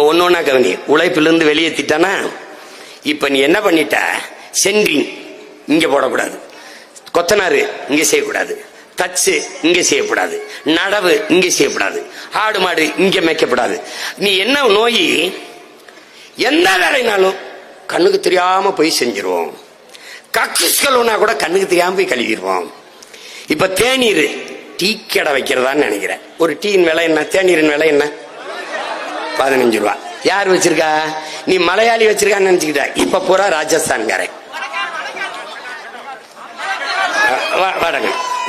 ஒன்னு ஒன்னா கவனி. உழைப்பிலிருந்து வெளியேற்றிட்டானா இப்ப நீ என்ன பண்ணிட்ட? சென்ட்ரிங் இங்க போடக்கூடாது, கொத்தனாரு இங்க செய்யக்கூடாது, தச்சு இங்க செய்யக்கூடாது, நடவு இங்க செய்யக்கூடாது, ஆடு மாடு இங்க மேய்க்கப்படாது. நீ என்ன நோய்? எந்த வேலைனாலும் கண்ணுக்கு தெரியாம போய் செஞ்சிருவோம். கக்குஸ்கள் ஒன்னா கூட கண்ணுக்கு தெரியாம போய் கழுவிடுவோம். இப்ப தேநீர் டீ கடை வைக்கிறதான்னு நினைக்கிறேன். ஒரு டீயின் விலை என்ன? தேநீரின் விலை என்ன? 15 ரூபா. யார் வச்சிருக்கா? நீ மலையாளி வச்சிருக்கான்னு நினைச்சுக்கிட்ட. இப்ப பூரா ராஜஸ்தான்காரன்.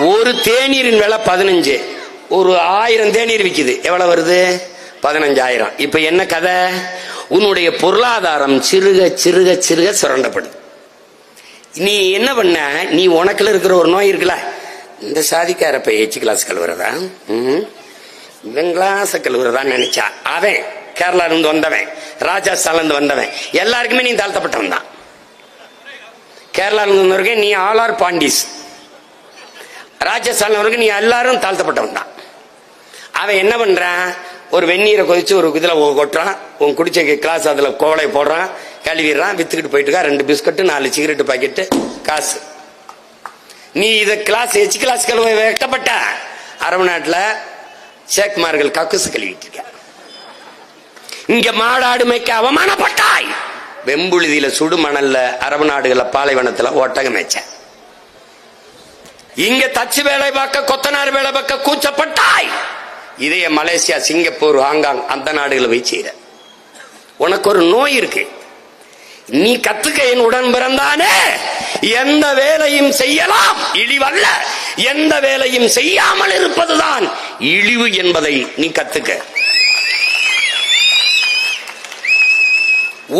ஒரு தேநீரின் விலை 15. ஒரு 1000 தேநீர் விக்குது. எவ்வளவு வருது? 15,000. இப்ப என்ன கதை? உன்னுடைய பொருளாதாரம் சிறுக சிறுக சிறுக சுரண்டப்படுது. நீ என்ன பண்ண? நீ உனக்குள்ள இருக்கிற ஒரு நோய் இருக்குல்ல, இந்த சாதிக்கார போய் எச்சு கிளாஸ் கழுவுறதா, இவன் கிளாஸ் கழுவுறதான்னு நினைச்சா, அவன் கேரளா இருந்து வந்தவன், ராஜஸ்தான் இருந்து வந்தவன், எல்லாருக்குமே நீ தாழ்த்தப்பட்டவன் தான். கேரளா இருந்து வந்தவருக்கு நீ ஆளார் பாண்டிஸ், ராஜஸ்தான் நீ எல்லாரும் தாழ்த்தப்பட்டவன் தான். அவன் என்ன பண்றான்? ஒரு வெந்நீரை கொதிச்சு ஒரு இதுல கொட்டுறான், உன் குடிச்ச கிளாஸ் அதுல கோலை போடுறான், கழுவிடுறான், வித்துக்கிட்டு போயிட்டு இருக்கா. 2 பிஸ்கட்டு 4 சிகரெட் பாக்கெட்டு காசு. நீ இத கிளாஸ் எச்சு கிளாஸ் கழுவ வெட்டப்பட்ட. அரபு நாட்டுல சேக்மார்கள் கக்குசு கழுவிட்டு இருக்க. இங்க மாடாடு மேய்க்க அவமானப்பட்டாய். வெம்புழுதியில சுடு மணல்ல, அரபு நாடுகள்ல பாலைவனத்துல ஒட்டக மேய்ச்ச. இங்க தச்சு வேலை பார்க்க, கொத்தனார் வேலை பார்க்க கூச்சப்பட்டாய். இதே மலேசியா, சிங்கப்பூர், ஹாங்காங் அந்த நாடுகளை போய் செய்யற. உனக்கு ஒரு நோய் இருக்கு. நீ கத்துக்க, என் உடன் பிறந்தானே, எந்த வேலையும் செய்யலாம், இழிவல்ல. எந்த வேலையும் செய்யாமல் இருப்பதுதான் இழிவு என்பதை நீ கத்துக்க.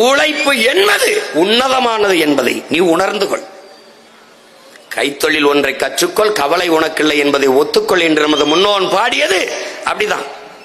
உழைப்பு என்பது உன்னதமானது என்பதை நீ உணர்ந்து கொள். கைத்தொழில் ஒன்றை கற்றுக்கொள், கவலை உனக்கில்லை என்பதை ஒத்துக்கொள் என்று நமது முன்னோன் பாடியது அப்படிதான்.